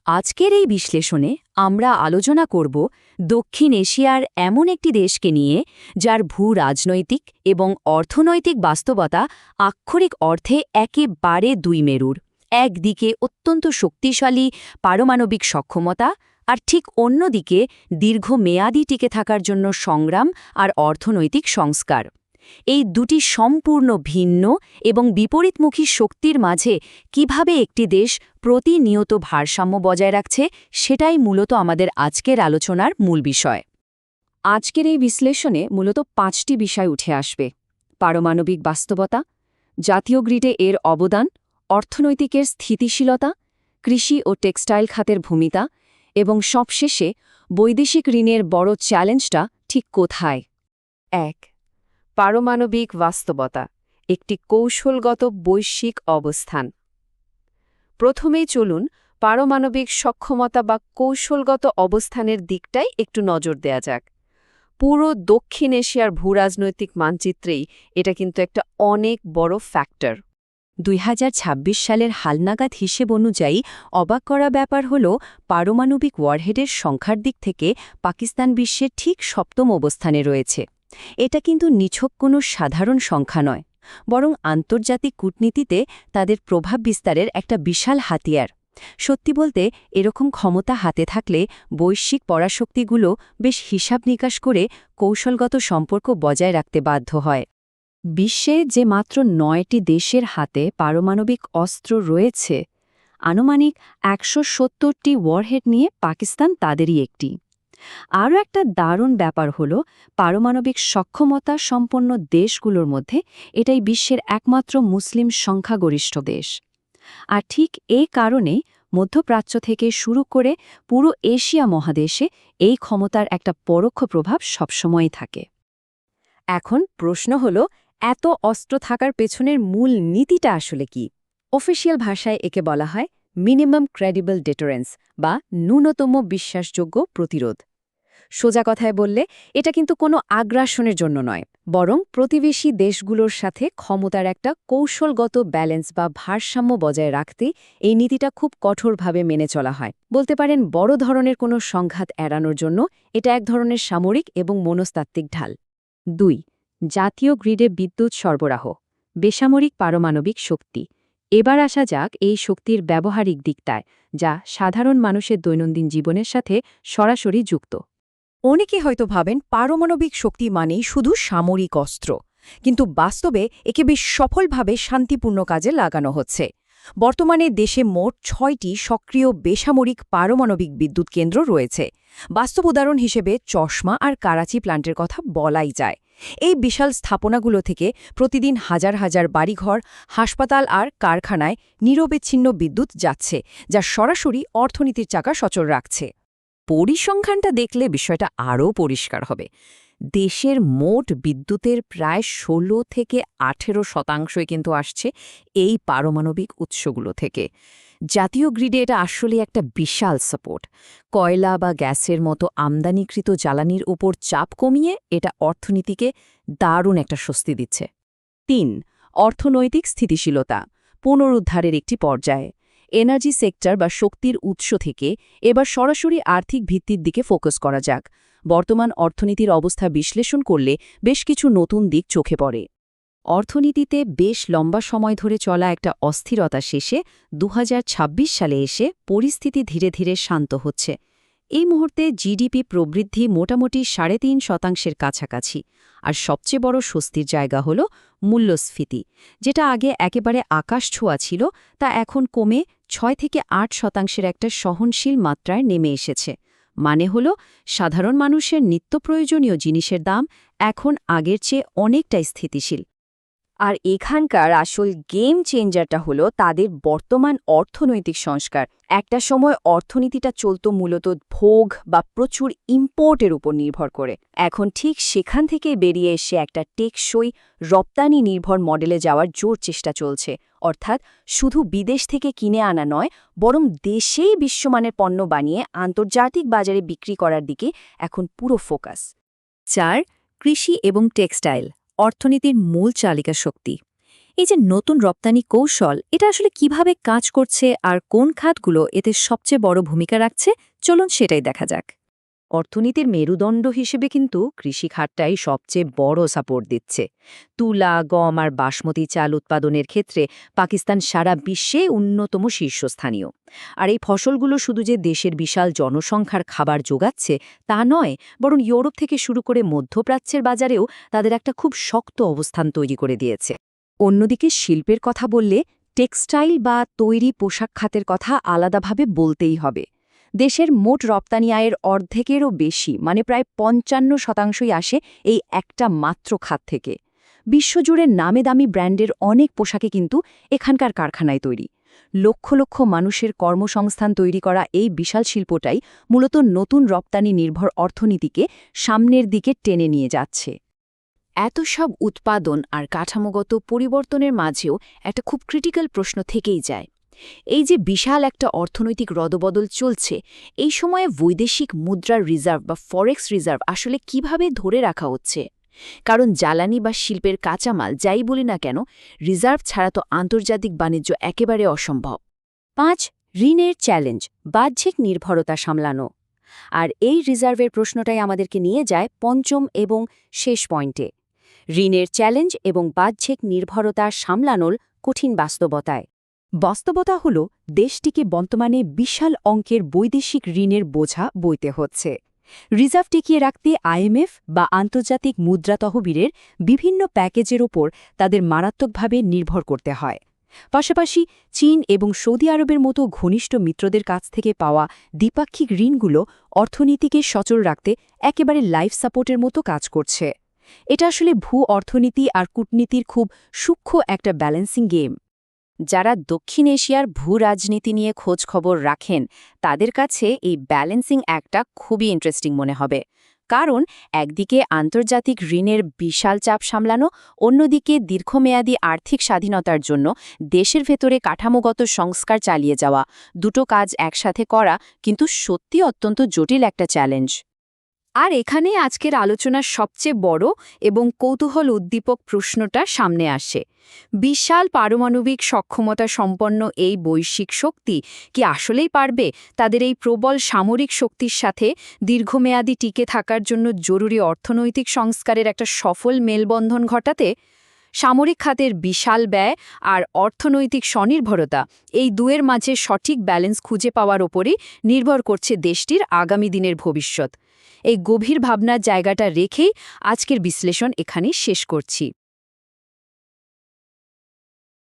আজকের এই বিশ্লেষণে আমরা আলোচনা করব দক্ষিণ এশিয়ার এমন একটি দেশকে নিয়ে যার ভূ-রাজনৈতিক এবং অর্থনৈতিক বাস্তবতা আক্ষরিক অর্থে একেবারে দুই মেরুর। একদিকে অত্যন্ত শক্তিশালী পারমাণবিক সক্ষমতা, আর ঠিক অন্যদিকে দীর্ঘমেয়াদী টিকে থাকার জন্য সংগ্রাম আর অর্থনৈতিক সংস্কার। এই দুটি সম্পূর্ণ ভিন্ন এবং বিপরীতমুখী শক্তির মাঝে কিভাবে একটি দেশ প্রতিনিয়ত ভারসাম্য বজায় রাখছে, সেটাই মূলত আমাদের আজকের আলোচনার মূল বিষয়। আজকের এই বিশ্লেষণে মূলত 5টি বিষয় উঠে আসবে: পারমাণবিক বাস্তবতা, জাতীয় গ্রিডে এর অবদান, অর্থনৈতিকের স্থিতিশীলতা, কৃষি ও টেক্সটাইল খাতের ভূমিকা এবং সবশেষে বৈদেশিক ঋণের বড় চ্যালেঞ্জটা ঠিক কোথায়। 1. পারমাণবিক বাস্তবতা, একটি কৌশলগত বৈশ্বিক অবস্থান। প্রথমেই চলুন পারমাণবিক সক্ষমতা বা কৌশলগত অবস্থানের দিকটাই একটু নজর দেয়া যাক। পুরো দক্ষিণ এশিয়ার ভূরাজনৈতিক মানচিত্রেই এটা কিন্তু একটা অনেক বড় ফ্যাক্টর। 2026 সালের হালনাগাদ হিসেব অনুযায়ী অবাক করা ব্যাপার হল, পারমাণবিক ওয়ারহেডের সংখ্যার দিক থেকে পাকিস্তান বিশ্বের ঠিক 7ম অবস্থানে রয়েছে। এটা কিন্তু নিছক কোনো সাধারণ সংখ্যা নয়, বরং আন্তর্জাতিক কূটনীতিতে তাদের প্রভাব বিস্তারের একটা বিশাল হাতিয়ার। সত্যি বলতে, এরকম ক্ষমতা হাতে থাকলে বৈশ্বিক পরাশক্তিগুলো বেশ হিসাব নিকাশ করে কৌশলগত সম্পর্ক বজায় রাখতে বাধ্য হয়। বিশ্বে যে মাত্র 9টি দেশের হাতে পারমাণবিক অস্ত্র রয়েছে, আনুমানিক 170টি ওয়ারহেড নিয়ে পাকিস্তান তাদেরই একটি। আরও একটা দারুণ ব্যাপার হল, পারমাণবিক সক্ষমতা সম্পন্ন দেশগুলোর মধ্যে এটাই বিশ্বের একমাত্র মুসলিম সংখ্যাগরিষ্ঠ দেশ। আর ঠিক এই কারণেই মধ্যপ্রাচ্য থেকে শুরু করে পুরো এশিয়া মহাদেশে এই ক্ষমতার একটা পরোক্ষ প্রভাব সবসময়ই থাকে। এখন প্রশ্ন হল, এত অস্ত্র থাকার পেছনের মূল নীতিটা আসলে কি? অফিসিয়াল ভাষায় একে বলা হয় মিনিমাম ক্রেডিবল ডেটারেন্স বা ন্যূনতম বিশ্বাসযোগ্য প্রতিরোধ। সোজা কথায় বললে, এটা কিন্তু কোনো আগ্রাসনের জন্য নয়, বরং প্রতিবেশী দেশগুলোর সাথে ক্ষমতার একটা কৌশলগত ব্যালেন্স বা ভারসাম্য বজায় রাখতে এই নীতিটা খুব কঠোরভাবে মেনে চলা হয়। বলতে পারেন, বড় ধরনের কোনো সংঘাত এড়ানোর জন্য এটা এক ধরনের সামরিক এবং মনস্তাত্ত্বিক ঢাল। 2. জাতীয় গ্রিডে বিদ্যুৎ সরবরাহ, বেসামরিক পারমাণবিক শক্তি। এবার আসা যাক এই শক্তির ব্যবহারিক দিকটায়, যা সাধারণ মানুষের দৈনন্দিন জীবনের সাথে সরাসরি যুক্ত। অনেকে হয়তো ভাবেন পারমাণবিক শক্তি মানেই শুধু সামরিক অস্ত্র, কিন্তু বাস্তবে একে বেশ সফলভাবে শান্তিপূর্ণ কাজে লাগানো হচ্ছে। বর্তমানে দেশে মোট 6টি সক্রিয় বেসামরিক পারমাণবিক বিদ্যুৎ কেন্দ্র রয়েছে। বাস্তব উদাহরণ হিসেবে চশমা আর কারাচি প্ল্যান্টের কথা বলাই যায়। এই বিশাল স্থাপনাগুলো থেকে প্রতিদিন হাজার হাজার বাড়িঘর, হাসপাতাল আর কারখানায় নিরবিচ্ছিন্ন বিদ্যুৎ যাচ্ছে, যা সরাসরি অর্থনীতির চাকা সচল রাখছে। পরিসংখ্যানটা দেখলে বিষয়টা আরও পরিষ্কার হবে। দেশের মোট বিদ্যুতের প্রায় 16 থেকে 18% কিন্তু আসছে এই পারমাণবিক উৎসগুলো থেকে। জাতীয় গ্রিডে এটা আসলে একটা বিশাল সাপোর্ট। কয়লা বা গ্যাসের মতো আমদানিকৃত জ্বালানির উপর চাপ কমিয়ে এটা অর্থনীতিকে দারুণ একটা স্বস্তি দিচ্ছে। 3. অর্থনৈতিক স্থিতিশীলতা, পুনরুদ্ধারের একটি পর্যায়ে। এনার্জি সেক্টর বা শক্তির উৎস থেকে এবার সরাসরি আর্থিক ভিত্তির দিকে ফোকাস করা যাক। বর্তমান অর্থনীতির অবস্থা বিশ্লেষণ করলে বেশ কিছু নতুন দিক চোখে পড়ে। অর্থনীতিতে বেশ লম্বা সময় ধরে চলা একটা অস্থিরতা শেষে 2026 সালে এসে পরিস্থিতি ধীরে ধীরে শান্ত হচ্ছে। এই মুহূর্তে জিডিপি প্রবৃদ্ধি মোটামুটি 3.5% কাছাকাছি। আর সবচেয়ে বড় স্বস্তির জায়গা হল মূল্যস্ফীতি, যেটা আগে একেবারে আকাশ ছোঁয়া ছিল, তা এখন কমে 6 থেকে 8% একটা সহনশীল মাত্রায় নেমে এসেছে। মানে হল, সাধারণ মানুষের নিত্যপ্রয়োজনীয় জিনিসের দাম এখন আগের চেয়ে অনেকটাই স্থিতিশীল। আর এখানকার আসল গেম চেঞ্জারটা হলো তাদের বর্তমান অর্থনৈতিক সংস্কার। একটা সময় অর্থনীতিটা চলত মূলত ভোগ বা প্রচুর ইম্পোর্টের উপর নির্ভর করে। এখন ঠিক সেখান থেকে বেরিয়ে এসে একটা টেকসই রপ্তানি নির্ভর মডেলে যাওয়ার জোর চেষ্টা চলছে। অর্থাৎ শুধু বিদেশ থেকে কিনে আনা নয়, বরং দেশেই বিশ্বমানের পণ্য বানিয়ে আন্তর্জাতিক বাজারে বিক্রি করার দিকে এখন পুরো ফোকাস। 4. কৃষি এবং টেক্সটাইল, অর্থনীতির মূল চালিকা শক্তি। এই যে নতুন রপ্তানি কৌশল, এটা আসলে কিভাবে কাজ করছে আর কোন খাতগুলো এতে সবচেয়ে বড় ভূমিকা রাখছে, চলুন সেটাই দেখা যাক। অর্থনীতির মেরুদণ্ড হিসেবে কিন্তু কৃষি খাতটাই সবচেয়ে বড় সাপোর্ট দিচ্ছে। তুলা, গম আর বাসমতি চাল উৎপাদনের ক্ষেত্রে পাকিস্তান সারা বিশ্বে অন্যতম শীর্ষস্থানীয়। আর এই ফসলগুলো শুধু যে দেশের বিশাল জনসংখ্যার খাবার যোগাচ্ছে তা নয়, বরং ইউরোপ থেকে শুরু করে মধ্যপ্রাচ্যের বাজারেও তাদের একটা খুব শক্ত অবস্থান তৈরি করে দিয়েছে। অন্যদিকে শিল্পের কথা বললে টেক্সটাইল বা তৈরি পোশাক খাতের কথা আলাদাভাবে বলতেই হবে। দেশের মোট রপ্তানি আয়ের অর্ধেকেরও বেশি, মানে প্রায় ৫৫% আসে এই একটা মাত্র খাত থেকে। বিশ্বজুড়ে নামে দামি ব্র্যান্ডের অনেক পোশাকে কিন্তু এখানকার কারখানায় তৈরি। লক্ষ লক্ষ মানুষের কর্মসংস্থান তৈরি করা এই বিশাল শিল্পটাই মূলত নতুন রপ্তানি নির্ভর অর্থনীতিকে সামনের দিকে টেনে নিয়ে যাচ্ছে। এত সব উৎপাদন আর কাঠামোগত পরিবর্তনের মাঝেও একটা খুব ক্রিটিক্যাল প্রশ্ন থেকেই যায়। এই যে বিশাল একটা অর্থনৈতিক রদবদল চলছে, এই সময়ে বৈদেশিক মুদ্রার রিজার্ভ বা ফরেক্স রিজার্ভ আসলে কিভাবে ধরে রাখা হচ্ছে? কারণ জ্বালানি বা শিল্পের কাঁচামাল যাই বলি না কেন, রিজার্ভ ছাড়া তো আন্তর্জাতিক বাণিজ্য একেবারে অসম্ভব। ৫. ঋণের চ্যালেঞ্জ, বাহ্যিক নির্ভরতা সামলানো। আর এই রিজার্ভের প্রশ্নটাই আমাদেরকে নিয়ে যায় পঞ্চম এবং শেষ পয়েন্টে, ঋণের চ্যালেঞ্জ এবং বাহ্যিক নির্ভরতা সামলানোর কঠিন বাস্তবতায়। বাস্তবতা হল দেশটিকে বর্তমানে বিশাল অঙ্কের বৈদেশিক ঋণের বোঝা বইতে হচ্ছে। রিজার্ভ টিকিয়ে রাখতে আইএমএফ বা আন্তর্জাতিক মুদ্রা তহবিলের বিভিন্ন প্যাকেজের ওপর তাদের মারাত্মকভাবে নির্ভর করতে হয়। পাশাপাশি চীন এবং সৌদি আরবের মতো ঘনিষ্ঠ মিত্রদের কাছ থেকে পাওয়া দ্বিপাক্ষিক ঋণগুলো অর্থনীতিকে সচল রাখতে একেবারে লাইফ সাপোর্টের মতো কাজ করছে। এটা আসলে ভূ অর্থনীতি আর কূটনীতির খুব সূক্ষ্ম একটা ব্যালেন্সিং গেম। যারা দক্ষিণ এশিয়ার ভূ রাজনীতি নিয়ে খোঁজ খবর রাখেন, তাদের কাছে এই ব্যালেন্সিং অ্যাক্টটা খুবই ইন্টারেস্টিং মনে হবে। কারণ একদিকে আন্তর্জাতিক ঋণের বিশাল চাপ সামলানো, অন্যদিকে দীর্ঘমেয়াদী আর্থিক স্বাধীনতার জন্য দেশের ভেতরে কাঠামোগত সংস্কার চালিয়ে যাওয়া, দুটো কাজ একসাথে করা কিন্তু সত্যি অত্যন্ত জটিল একটা চ্যালেঞ্জ। আর এখানে আজকের আলোচনার সবচেয়ে বড় এবং কৌতূহল উদ্দীপক প্রশ্নটা সামনে আসে। বিশাল পারমাণবিক সক্ষমতা সম্পন্ন এই বৈশ্বিক শক্তি কি আসলেই পারবে তাদের এই প্রবল সামরিক শক্তির সাথে দীর্ঘমেয়াদী টিকে থাকার জন্য জরুরি অর্থনৈতিক সংস্কারের একটা সফল মেলবন্ধন ঘটাতে? সামরিক খাতের বিশাল ব্যয় আর অর্থনৈতিক স্বনির্ভরতা, এই দুয়ের মাঝে সঠিক ব্যালেন্স খুঁজে পাওয়ার ওপরই নির্ভর করছে দেশটির আগামী দিনের ভবিষ্যৎ। এই গভীর ভাবনার জায়গাটা রেখেই আজকের বিশ্লেষণ এখানেই শেষ করছি।